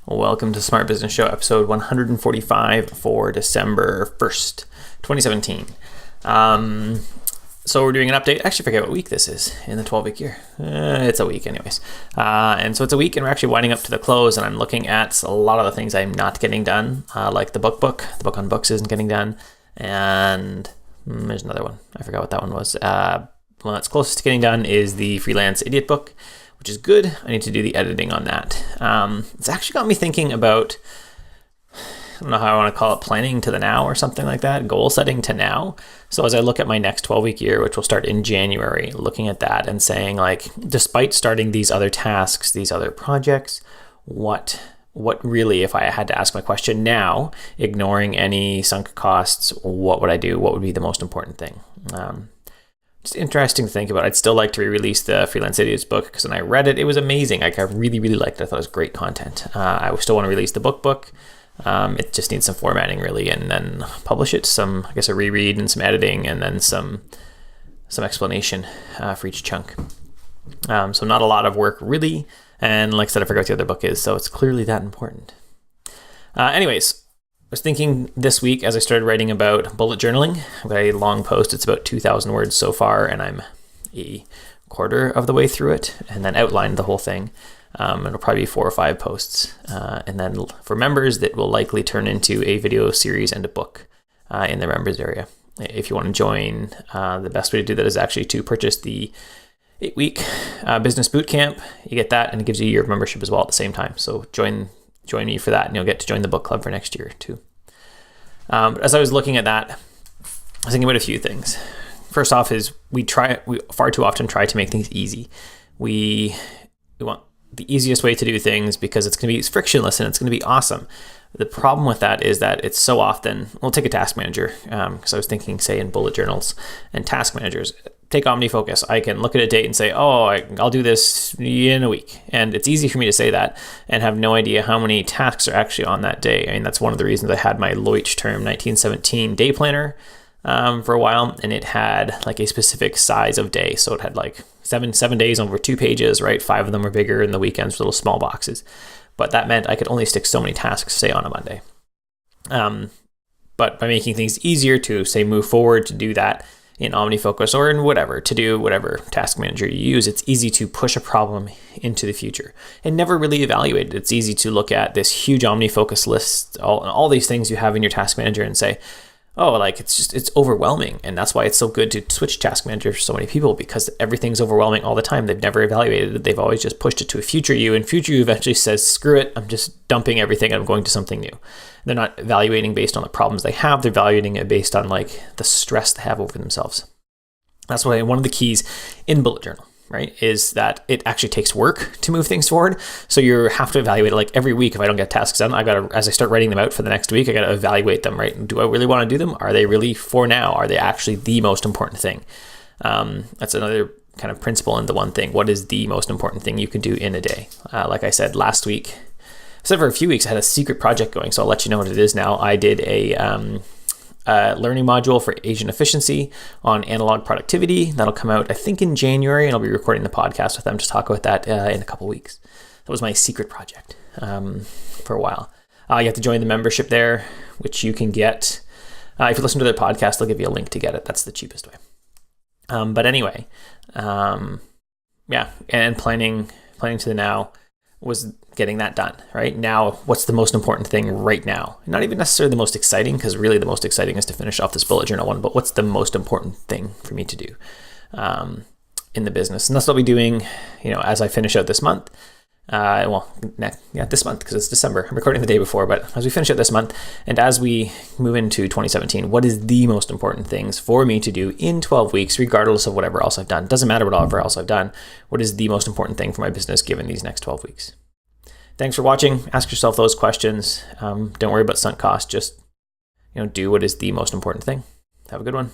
Welcome to Smart Business Show, episode 145 for December 1st, 2017. So we're doing an update. Actually, forget what week this is in the 12-week year. It's a week anyways. And so it's a week and we're actually winding up to the close, and I'm looking at a lot of the things I'm not getting done, like the book. The book on books isn't getting done. And there's another one. I forgot what that one was. The one that's closest to getting done is the Freelance Idiot book, which is good. I need to do the editing on that. It's actually got me thinking about, I don't know how I want to call it, planning to the now or something like that, goal setting to now. So as I look at my next 12-week year, which will start in January, looking at that and saying, like, despite starting these other tasks, these other projects, what really, if I had to ask my question now, ignoring any sunk costs, what would I do? What would be the most important thing? It's interesting to think about. I'd still like to re-release the Freelance Idiots book because when I read it, it was amazing. Like, I really, really liked it. I thought it was great content. I still want to release the book. It just needs some formatting, really, and then publish it. I guess a reread and some editing, and then some explanation for each chunk. So not a lot of work, really. And like I said, I forgot what the other book is, so it's clearly that important. Anyways, I was thinking this week as I started writing about bullet journaling. I've got a long post. It's about 2,000 words so far, and I'm a quarter of the way through it, and then outlined the whole thing. It'll probably be 4 or 5 posts. And then for members, that will likely turn into a video series and a book in the members area. If you want to join, the best way to do that is actually to purchase the 8-week business bootcamp. You get that, and it gives you a year of membership as well at the same time. So join me for that, and you'll get to join the book club for next year too. But as I was looking at that, I was thinking about a few things. First off is we far too often try to make things easy. We want the easiest way to do things because it's going to be frictionless and it's going to be awesome. The problem with that is that it's so often, we'll take a task manager, because I was thinking, say, in bullet journals and task managers. Take OmniFocus. I can look at a date and say, I'll do this in a week. And it's easy for me to say that and have no idea how many tasks are actually on that day. I mean, that's one of the reasons I had my Leutsch term 1917 day planner for a while, and it had like a specific size of day. So it had like seven days over 2 pages, right? 5 of them were bigger, and the weekends were little small boxes. But that meant I could only stick so many tasks, say, on a Monday. But by making things easier to, say, move forward to do that in OmniFocus or in whatever, to do whatever task manager you use, it's easy to push a problem into the future and never really evaluate it. It's easy to look at this huge OmniFocus list, all these things you have in your task manager, and say, it's overwhelming. And that's why it's so good to switch task manager for so many people, because everything's overwhelming all the time. They've never evaluated it. They've always just pushed it to a future you, and future you eventually says, screw it, I'm just dumping everything and I'm going to something new. They're not evaluating based on the problems they have. They're evaluating it based on like the stress they have over themselves. That's why one of the keys in bullet journal, right, is that it actually takes work to move things forward. So you have to evaluate it like every week. If I don't get tasks done, as I start writing them out for the next week, I got to evaluate them, right? Do I really want to do them? Are they really for now? Are they actually the most important thing? That's another kind of principle in the one thing. What is the most important thing you can do in a day? Like I said last week, for a few weeks, I had a secret project going, so I'll let you know what it is now. I did a learning module for Asian efficiency on analog productivity. That'll come out, I think, in January, and I'll be recording the podcast with them to talk about that in a couple weeks. That was my secret project for a while. You have to join the membership there, which you can get. If you listen to their podcast, they'll give you a link to get it. That's the cheapest way. But anyway, and planning to the now was getting that done, right? Now, what's the most important thing right now? Not even necessarily the most exciting, because really the most exciting is to finish off this bullet journal one, but what's the most important thing for me to do in the business? And that's what I'll be doing, as I finish out this month. This month, because it's December. I'm recording the day before, but as we finish out this month and as we move into 2017, what is the most important things for me to do in 12 weeks, regardless of whatever else I've done? Doesn't matter whatever else I've done. What is the most important thing for my business given these next 12 weeks? Thanks for watching. Ask yourself those questions. Don't worry about sunk cost. Just, do what is the most important thing. Have a good one.